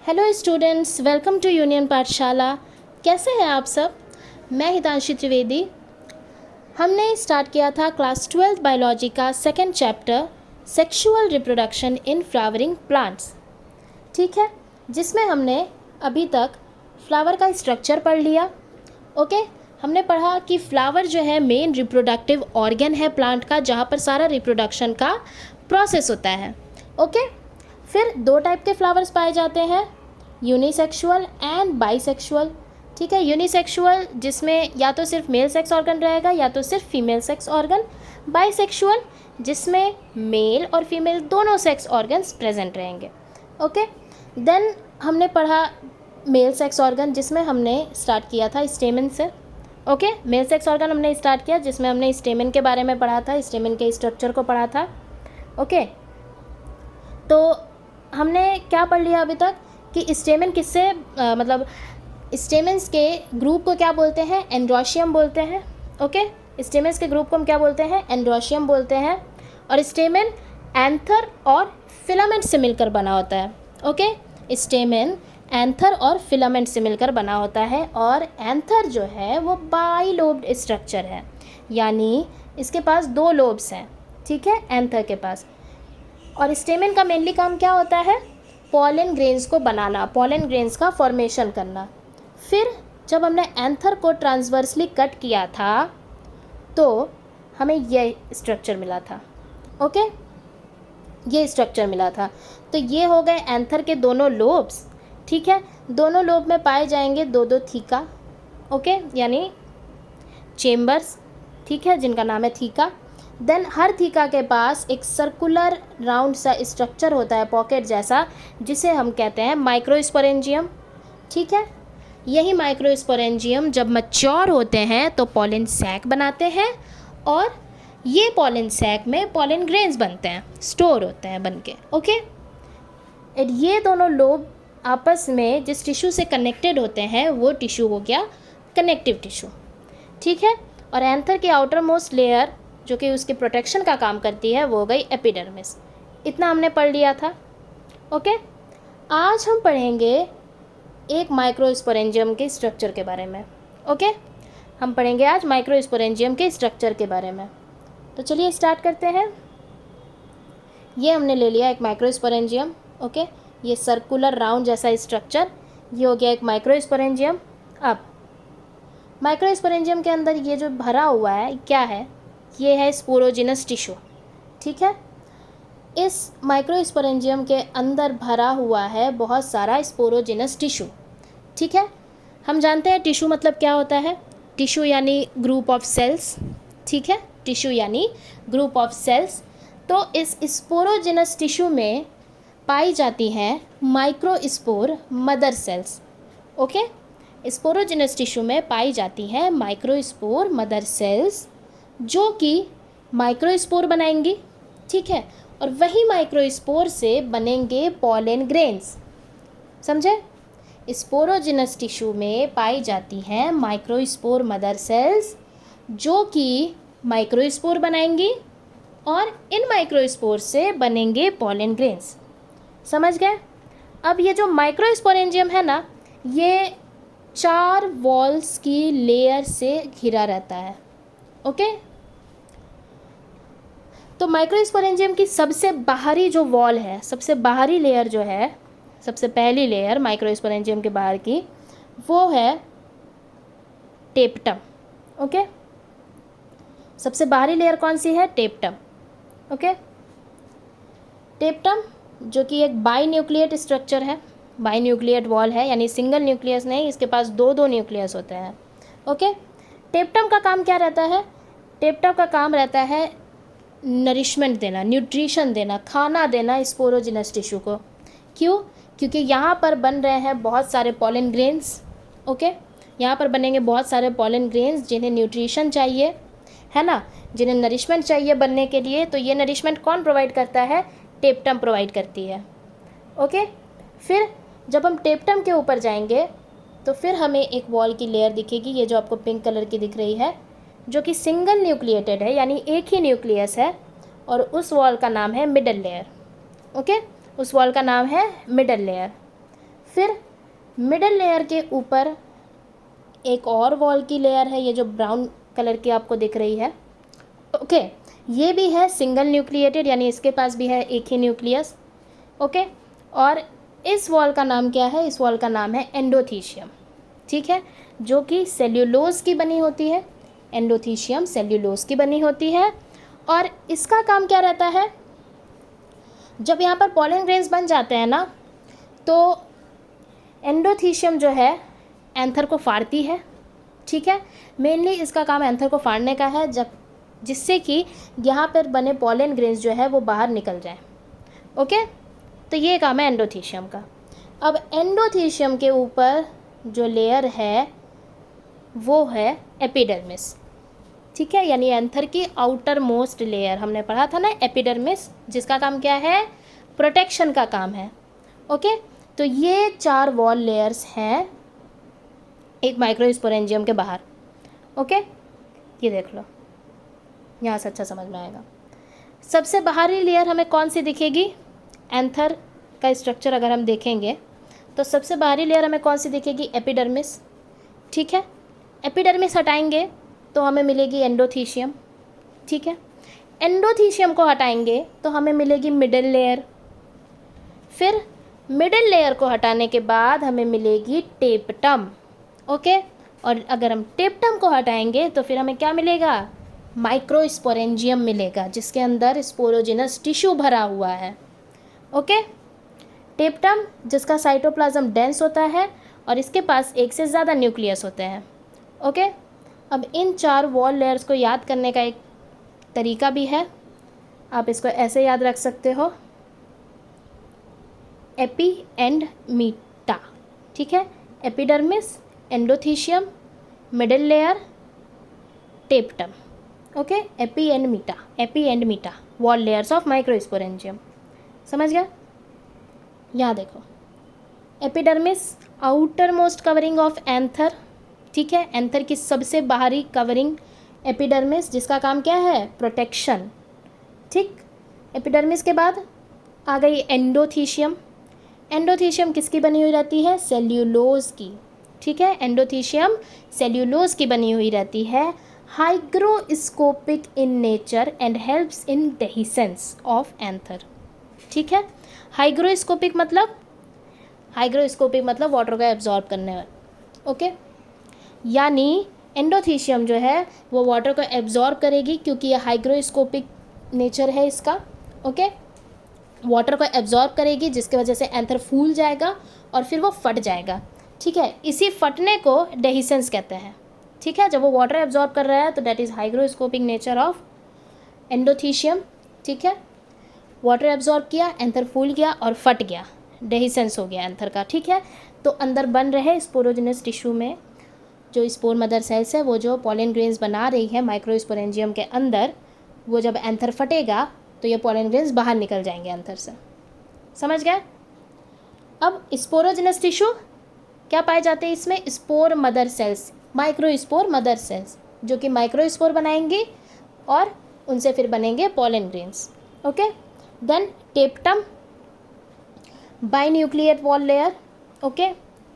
Hello students, welcome to union Pathshala. कैसे हैं आप सब? मैं हितांशी त्रिवेदी। हमने स्टार्ट किया था क्लास 12 बायोलॉजी का second chapter sexual reproduction in flowering plants, ठीक है, जिसमें हमने अभी तक फ्लावर का स्ट्रक्चर पढ़ लिया। ओके, हमने पढ़ा कि फ्लावर जो है मेन रिप्रोडक्टिव ऑर्गन है प्लांट का, जहाँ पर सारा रिप्रोडक्शन का प्रोसेस होता है। ओके, फिर दो टाइप के फ्लावर्स पाए जाते हैं, यूनिसेक्सुअल एंड बाईसेक्सुअल। ठीक है, यूनिसेक्सुअल जिसमें या तो सिर्फ मेल सेक्स ऑर्गन रहेगा या तो सिर्फ फीमेल सेक्स ऑर्गन। बाईसेक्सुअल जिसमें मेल और फीमेल दोनों सेक्स ऑर्गन्स प्रेजेंट रहेंगे। ओके, देन हमने पढ़ा मेल सेक्स ऑर्गन, जिसमें हमने स्टार्ट किया था स्टेमन से। ओके, मेल सेक्स ऑर्गन हमने स्टार्ट किया जिसमें हमने स्टेमन के बारे में पढ़ा था, स्टेमन के स्ट्रक्चर को पढ़ा था। ओके, तो हमने क्या पढ़ लिया अभी तक कि स्टेमन किससे मतलब स्टेमन्स के ग्रुप को क्या बोलते हैं? एंड्रोशियम बोलते हैं। ओके, स्टेमन्स के ग्रुप को हम क्या बोलते हैं? एंड्रोशियम बोलते हैं। और स्टेमन एंथर और फिलामेंट से मिलकर बना होता है। ओके, स्टेमन एंथर और फिलामेंट से मिलकर बना होता है, और एंथर जो है वो बाइलोब्ड स्ट्रक्चर है, यानी इसके पास दो लोब्स हैं। ठीक है, एंथर के पास। और स्टेमन का मेनली काम क्या होता है? पॉलन ग्रेन्स को बनाना, पॉलन ग्रेन्स का फॉर्मेशन करना। फिर जब हमने एंथर को ट्रांसवर्सली कट किया था तो हमें ये स्ट्रक्चर मिला था। ओके, ये स्ट्रक्चर मिला था। तो ये हो गए एंथर के दोनों लोब्स। ठीक है, दोनों लोब में पाए जाएंगे दो दो थीका। ओके, यानी चेम्बर्स, ठीक है, जिनका नाम है थीका। देन हर थीका के पास एक सर्कुलर राउंड सा स्ट्रक्चर होता है, पॉकेट जैसा, जिसे हम कहते हैं माइक्रोस्पोरेंजियम। ठीक है, यही माइक्रोस्पोरेंजियम जब मैच्योर होते हैं तो पॉलन सैक बनाते हैं, और ये पॉलन सैक में पॉलन ग्रेन्स बनते हैं, स्टोर होते हैं बन के। ओके, और ये दोनों लोब आपस में जिस टिश्यू से कनेक्टेड होते हैं वो टिश्यू हो गया कनेक्टिव टिश्यू। ठीक है, और एंथर की आउटर मोस्ट लेयर जो कि उसके प्रोटेक्शन का काम करती है वो हो गई एपिडर्मिस। इतना हमने पढ़ लिया था। ओके, आज हम पढ़ेंगे एक माइक्रोस्पोरेंजियम के स्ट्रक्चर के बारे में। ओके, हम पढ़ेंगे आज माइक्रोस्पोरेंजियम के स्ट्रक्चर के बारे में। तो चलिए स्टार्ट करते हैं। ये हमने ले लिया एक माइक्रोस्पोरेंजियम। ओके, ये सर्कुलर राउंड जैसा स्ट्रक्चर, ये हो गया एक माइक्रोस्पोरेंजियम। अब माइक्रोस्पोरेंजियम के अंदर ये जो भरा हुआ है क्या है? ये है स्पोरोजिनस टिश्यू। ठीक है, इस माइक्रोस्पोरेंजियम के अंदर भरा हुआ है बहुत सारा स्पोरोजिनस टिश्यू। ठीक है, हम जानते हैं टिश्यू मतलब क्या होता है। टिश्यू यानी ग्रुप ऑफ सेल्स। ठीक है, टिश्यू यानी ग्रुप ऑफ सेल्स। तो इस स्पोरोजिनस टिश्यू में पाई जाती हैं microspore mother sales. Okay, sporogenous tissue में पाई जाती हैं माइक्रोस्पोर मदर सेल्स, जो कि माइक्रोस्पोर बनाएंगी। ठीक है, और वही माइक्रोस्पोर से बनेंगे पॉलन ग्रेन्स। समझे? स्पोरोजिनस टिश्यू में पाई जाती हैं माइक्रोस्पोर मदर सेल्स, जो कि माइक्रोस्पोर बनाएंगी, और इन माइक्रोस्पोर से बनेंगे पॉलन ग्रेन्स। समझ गए? अब ये जो माइक्रोस्पोरेंजियम है ना, ये 4 वॉल्स की लेयर से घिरा रहता है। ओके, तो माइक्रोस्पोरेंजियम की सबसे बाहरी जो वॉल है, सबसे बाहरी लेयर जो है, सबसे पहली लेयर माइक्रोस्पोरेंजियम के बाहर की, वो है टेप्टम। ओके, सबसे बाहरी लेयर कौन सी है? टेप्टम। ओके, टेप्टम जो कि एक बाइन्यूक्लिएट स्ट्रक्चर है, बाइन्यूक्लिएट वॉल है, यानी सिंगल न्यूक्लियस नहीं, इसके पास दो दो न्यूक्लियस होते हैं। ओके, टेप्टम का काम क्या रहता है? टेप्टम का काम रहता है नरिशमेंट देना, न्यूट्रिशन देना, खाना देना स्पोरोजिनस टिश्यू को। क्यों? क्योंकि यहाँ पर बन रहे हैं बहुत सारे पॉलन ग्रेन्स। ओके, यहाँ पर बनेंगे बहुत सारे पॉलन ग्रेन्स जिन्हें न्यूट्रिशन चाहिए, है ना, जिन्हें नरिशमेंट चाहिए बनने के लिए। तो ये नरिशमेंट कौन प्रोवाइड करता है? टेप्टम प्रोवाइड करती है। ओके, फिर जब हम टेप्टम के ऊपर जाएंगे तो फिर हमें एक वॉल की लेयर दिखेगी, ये जो आपको पिंक कलर की दिख रही है, जो कि सिंगल न्यूक्लिएटेड है, यानी एक ही न्यूक्लियस है, और उस वॉल का नाम है मिडल लेयर। ओके, उस वॉल का नाम है मिडल लेयर। फिर मिडल लेयर के ऊपर एक और वॉल की लेयर है, ये जो ब्राउन कलर की आपको दिख रही है। ओके, ये भी है सिंगल न्यूक्लिएटेड, यानी इसके पास भी है एक ही न्यूक्लियस। ओके, और इस वॉल का नाम क्या है? इस वॉल का नाम है एंडोथीशियम। ठीक है, जो कि सेल्यूलोज की बनी होती है। एंडोथीशियम सेल्यूलोज की बनी होती है। और इसका काम क्या रहता है? जब यहाँ पर पॉलन ग्रेन्स बन जाते हैं ना, तो एंडोथीशियम जो है एंथर को फाड़ती है। ठीक है, मेनली इसका काम एंथर को फाड़ने का है, जब जिससे कि यहाँ पर बने पॉलन ग्रेन्स जो है वो बाहर निकल जाए। ओके, तो ये काम है एंडोथीशियम का। अब एंडोथीशियम के ऊपर जो लेयर है वो है एपिडर्मिस। ठीक है, यानी एंथर की आउटर मोस्ट लेयर, हमने पढ़ा था ना एपिडर्मिस, जिसका काम क्या है? प्रोटेक्शन का काम है। ओके, तो ये 4 वॉल लेयर्स हैं एक माइक्रोस्पोरेंजियम के बाहर। ओके, ये देख लो, यहाँ से अच्छा समझ में आएगा। सबसे बाहरी लेयर हमें कौन सी दिखेगी? एंथर का स्ट्रक्चर अगर हम देखेंगे तो सबसे बाहरी लेयर हमें कौन सी दिखेगी? एपिडर्मिस। ठीक है, एपिडर्मिस हटाएंगे तो हमें मिलेगी एंडोथीशियम। ठीक है, एंडोथीशियम को हटाएंगे तो हमें मिलेगी मिडल लेयर। फिर मिडल लेयर को हटाने के बाद हमें मिलेगी टेपटम। ओके, और अगर हम टेपटम को हटाएंगे तो फिर हमें क्या मिलेगा? माइक्रोस्पोरेंजियम मिलेगा, जिसके अंदर स्पोरोजिनस टिश्यू भरा हुआ है। ओके, टेपटम जिसका साइटोप्लाज्म डेंस होता है और इसके पास एक से ज़्यादा न्यूक्लियस होते हैं। ओके, अब इन 4 वॉल लेयर्स को याद करने का एक तरीका भी है, आप इसको ऐसे याद रख सकते हो, एपी एंड मीटा। ठीक है, epidermis, endothecium, middle layer, tapetum. Okay, epi and meta, epi and meta wall layers of microsporangium. समझ गया? यहाँ देखो, epidermis outermost covering of anther. ठीक है, एंथर की सबसे बाहरी कवरिंग एपिडर्मिस, जिसका काम क्या है? प्रोटेक्शन। ठीक, एपिडर्मिस के बाद आ गई एंडोथीशियम। एंडोथीशियम किसकी बनी हुई रहती है? सेल्यूलोज की। ठीक है, एंडोथीशियम सेल्यूलोज की बनी हुई रहती है, hygroscopic in nature and helps in dehiscence of anther. ठीक है, हाइग्रोस्कोपिक मतलब वाटर को एब्जॉर्ब करने वाला। ओके, यानी एंडोथीशियम जो है वो वाटर को एब्जॉर्ब करेगी, क्योंकि ये हाइग्रोस्कोपिक नेचर है इसका। ओके, वाटर को एब्जॉर्ब करेगी, जिसकी वजह से एंथर फूल जाएगा और फिर वो फट जाएगा। ठीक है, इसी फटने को डेहिसेंस कहते हैं। ठीक है, जब वो वाटर एब्जॉर्ब कर रहा है तो that is hygroscopic nature of endothecium. ठीक है, वाटर एब्जॉर्ब किया, एंथर फूल गया और फट गया, डेहिसेंस हो गया एंथर का। ठीक है, तो अंदर बन रहे स्पोरोजिनस टिश्यू में जो स्पोर मदर सेल्स है, वो जो पॉलन ग्रेन्स बना रही है माइक्रोस्पोरेंजियम के अंदर, वो जब एंथर फटेगा तो ये पॉलन ग्रेन्स बाहर निकल जाएंगे एंथर से। समझ गए? अब स्पोरोजिनस टिश्यू क्या पाए जाते हैं इसमें? Spore mother cells, microspore mother cells, जो कि माइक्रोस्पोर बनाएंगी और उनसे फिर बनेंगे pollen grains. Okay, then tapetum, binucleate wall layer. Okay,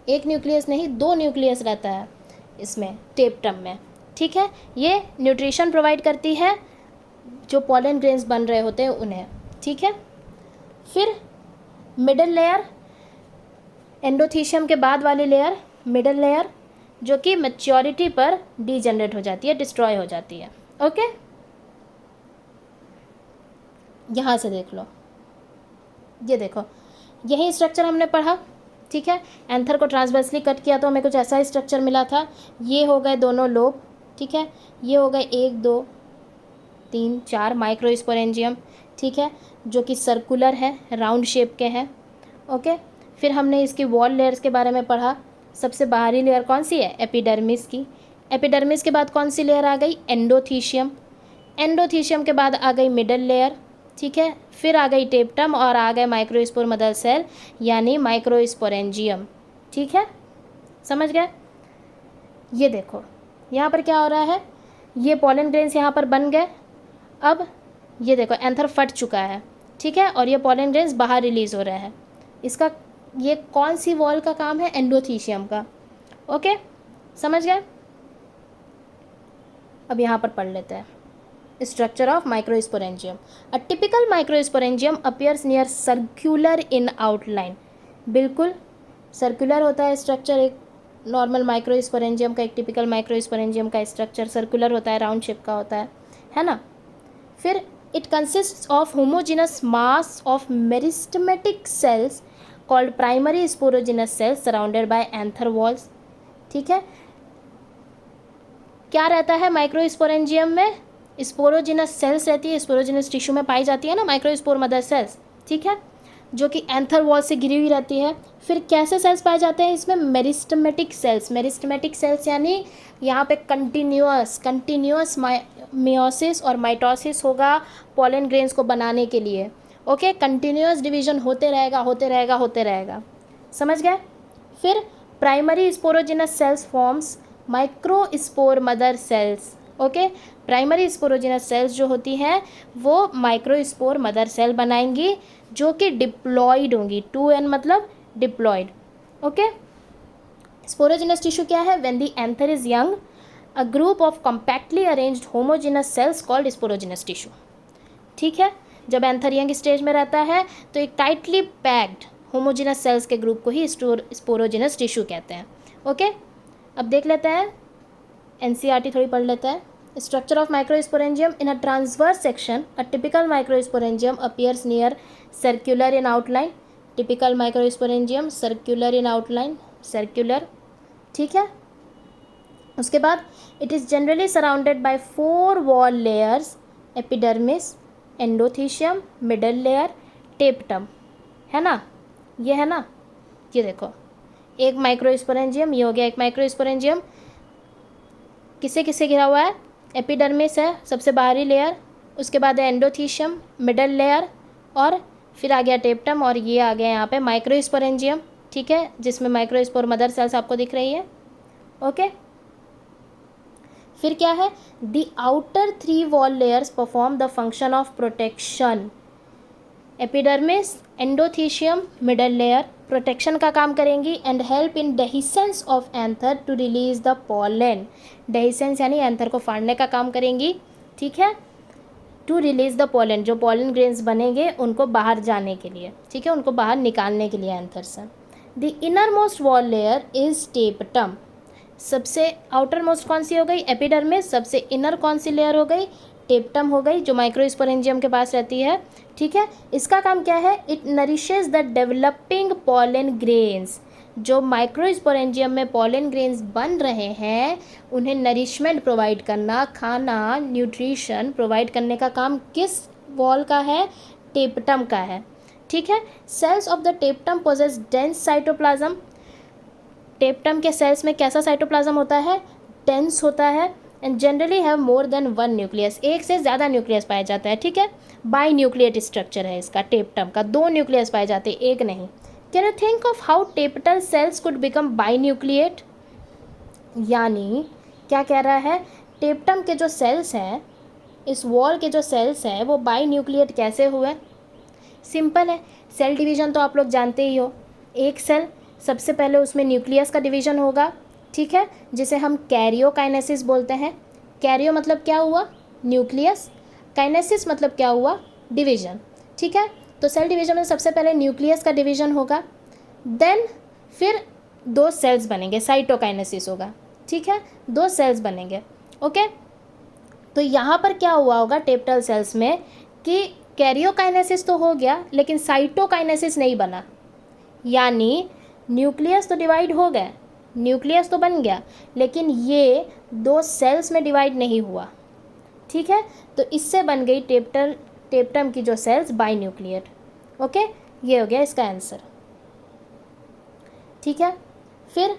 एक न्यूक्लियस नहीं, 2 न्यूक्लियस रहता है इसमें, टेपटम में। ठीक है, ये न्यूट्रिशन प्रोवाइड करती है जो पॉलन ग्रेन्स बन रहे होते हैं उन्हें। ठीक है, फिर मिडल लेयर, एंडोथीशियम के बाद वाली लेयर मिडल लेयर, जो कि मैच्योरिटी पर डीजनरेट हो जाती है, डिस्ट्रॉय हो जाती है। ओके, यहाँ से देख लो, ये देखो, यही स्ट्रक्चर हमने पढ़ा। ठीक है, एंथर को ट्रांसवर्सली कट किया तो हमें कुछ ऐसा स्ट्रक्चर मिला था। ये हो गए दोनों लोब। ठीक है, ये हो गए 1 2 3 4 माइक्रोस्पोरेंजियम। ठीक है, जो कि सर्कुलर है, राउंड शेप के हैं। ओके, फिर हमने इसकी वॉल लेयर्स के बारे में पढ़ा। सबसे बाहरी लेयर कौन सी है? एपिडर्मिस की। एपिडर्मिस के बाद कौन सी लेयर आ गई? एंडोथीशियम। एंडोथीशियम के बाद आ गई मिडल लेयर। ठीक है, फिर आ गई टेपटम और आ गए माइक्रोस्पोर मदर सेल, यानी माइक्रोस्पोरेंजियम। ठीक है, समझ गए? ये देखो, यहाँ पर क्या हो रहा है, ये पॉलन ग्रेन्स यहाँ पर बन गए। अब ये देखो, एंथर फट चुका है। ठीक है, और ये पॉलन ग्रेन्स बाहर रिलीज़ हो रहे हैं। इसका ये कौन सी वॉल का काम है? एंडोथीशियम का। ओके, समझ गए? अब यहाँ पर पढ़ लेते हैं structure of microsporangium. A typical microsporangium appears near circular in outline. बिल्कुल सर्कुलर होता है स्ट्रक्चर। एक नॉर्मल माइक्रोस्पोरेंजियम का, एक टिपिकल माइक्रोस्पोरेंजियम का स्ट्रक्चर सर्कुलर होता है, राउंड शेप का होता है ना। फिर it consists of homogeneous mass of meristematic cells called primary sporogenous sales surrounded by anther walls. ठीक है, क्या रहता है माइक्रोस्पोरेंजियम में? स्पोरोजिनस सेल्स रहती है, स्पोरोजिनस टिश्यू में पाई जाती है ना माइक्रोस्पोर मदर सेल्स, ठीक है, जो कि एंथर वॉल से घिरी हुई रहती है। फिर कैसे सेल्स पाए जाते हैं इसमें? Meristematic cells. मेरिस्टेमेटिक सेल्स यानी यहाँ पे कंटिन्यूअस मियोसिस और माइटोसिस होगा पॉलन ग्रेन्स को बनाने के लिए। ओके, कंटिन्यूअस डिवीजन होते रहेगा। समझ गए? फिर primary sporogenous sales forms microspore mother sales. Okay, primary sporogenous sales जो होती हैं वो माइक्रोस्पोर मदर सेल बनाएंगी जो कि डिप्लॉइड होंगी। 2n मतलब डिप्लॉइड। ओके, स्पोरोजिनस टिश्यू क्या है? When the anther is young a group of compactly arranged homogeneous cells called sporogenous tissue. ठीक है, जब एंथर यंग स्टेज में रहता है तो एक टाइटली पैक्ड होमोजिनस सेल्स के ग्रुप को ही स्पोरोजिनस टिश्यू कहते हैं। ओके, अब देख लेते हैं, एनसीईआरटी थोड़ी पढ़ लेते हैं। Structure of microsporangium in a transverse section a typical microsporangium appears near circular in outline. Typical microsporangium circular in outline, circular. ठीक है, उसके बाद it is generally surrounded by 4 wall layers, epidermis, endothecium, middle layer, tapetum. है ना, ये है ना, ये देखो एक माइक्रोस्पोरेंजियम, ये हो गया एक माइक्रोस्पोरेंजियम। किससे किससे घिरा हुआ है? एपिडर्मिस है सबसे बाहरी लेयर, उसके बाद है एंडोथीशियम, मिडल लेयर, और फिर आ गया टेपटम, और ये आ गया यहाँ पे माइक्रोस्पोरेंजियम। ठीक है, जिसमें माइक्रोस्पोर मदर सेल्स आपको दिख रही है। ओके, फिर क्या है? The outer 3 wall layers perform the function of protection. Epidermis, endothecium, middle layer protection का काम करेंगी and help in dehiscence of anther to release the pollen. Dehiscence यानी एंथर को फाड़ने का काम करेंगी। ठीक है, टू रिलीज द पॉलन, जो पॉलन ग्रेन्स बनेंगे उनको बाहर जाने के लिए, ठीक है, उनको बाहर निकालने के लिए एंथर से। The inner most wall layer is tapetum. सबसे आउटर मोस्ट कौन सी हो गई? एपिडर्मिस। सबसे इनर कौन सी लेयर हो गई? टेपटम हो गई, जो माइक्रोस्पोरेंजियम के पास रहती है। ठीक है, इसका काम क्या है? It nourishes the developing pollen grains. जो माइक्रोस्पोरेंजियम में पॉलन ग्रेन्स बन रहे हैं उन्हें नरिशमेंट प्रोवाइड करना, खाना, न्यूट्रिशन प्रोवाइड करने का काम किस वॉल का है? टेपटम का है। ठीक है, cells of the tapetum possess dense cytoplasm. Tapetum के सेल्स में कैसा साइटोप्लाज्म होता है? डेंस होता है and generally have more than 1 nucleus. एक से ज़्यादा न्यूक्लियस पाया जाता है। ठीक है, बाई न्यूक्लिएट स्ट्रक्चर है इसका टेपटम का, 2 न्यूक्लियस पाए जाते हैं, एक नहीं। Can you think of how tapetal cells could become binucleate? यानी क्या कह रहा है? टेपटम के जो सेल्स हैं, इस वॉल के जो सेल्स हैं, वो बाई न्यूक्लिएट कैसे हुए? सिंपल है, सेल डिवीज़न तो आप लोग जानते ही हो। एक सेल, सबसे पहले उसमें न्यूक्लियस का डिवीज़न होगा, ठीक है, जिसे हम कैरियोकाइनेसिस बोलते हैं। कैरियो मतलब क्या हुआ? न्यूक्लियस। काइनेसिस मतलब क्या हुआ? डिवीज़न। ठीक है, तो सेल डिवीज़न में सबसे पहले न्यूक्लियस का डिवीज़न होगा, देन फिर 2 सेल्स बनेंगे, साइटोकाइनेसिस होगा। ठीक है, 2 सेल्स बनेंगे। ओके, तो यहाँ पर क्या हुआ होगा टेप्टल सेल्स में कि कैरियोकाइनेसिस तो हो गया लेकिन साइटोकाइनेसिस नहीं बना। यानी न्यूक्लियस तो डिवाइड हो गया, न्यूक्लियस तो बन गया, लेकिन ये 2 सेल्स में डिवाइड नहीं हुआ। ठीक है, तो इससे बन गई टेप्टम की जो सेल्स बाई न्यूक्लिएट। ओके, ये हो गया इसका आंसर। ठीक है, फिर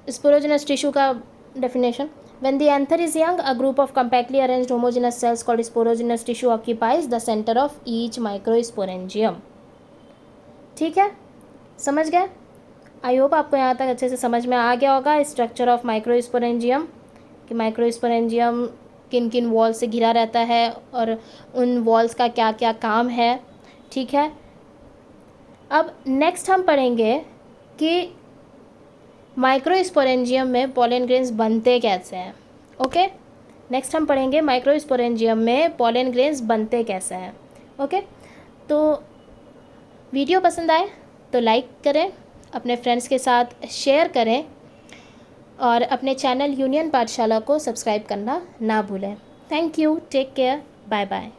स्पोरोजिनस टिश्यू का definition. When the anther is young, a group of compactly arranged homogeneous cells called sporogenous tissue occupies the center of each microsporangium. ठीक है, समझ गए? आई होप आपको यहाँ तक अच्छे से समझ में आ गया होगा स्ट्रक्चर ऑफ माइक्रोस्पोरेंजियम, कि माइक्रोस्पोरेंजियम किन किन वॉल्स से घिरा रहता है और उन वॉल्स का क्या क्या काम है। ठीक है, अब नेक्स्ट हम पढ़ेंगे कि माइक्रोस्पोरेंजियम में पोलन ग्रेन्स बनते कैसे हैं। ओके, नेक्स्ट हम पढ़ेंगे माइक्रोस्पोरेंजियम में पोलन ग्रेन्स बनते कैसे हैं। ओके, तो वीडियो पसंद आए तो लाइक करें, अपने फ्रेंड्स के साथ शेयर करें और अपने चैनल यूनियन पाठशाला को सब्सक्राइब करना ना भूलें। Thank you, take care, bye bye.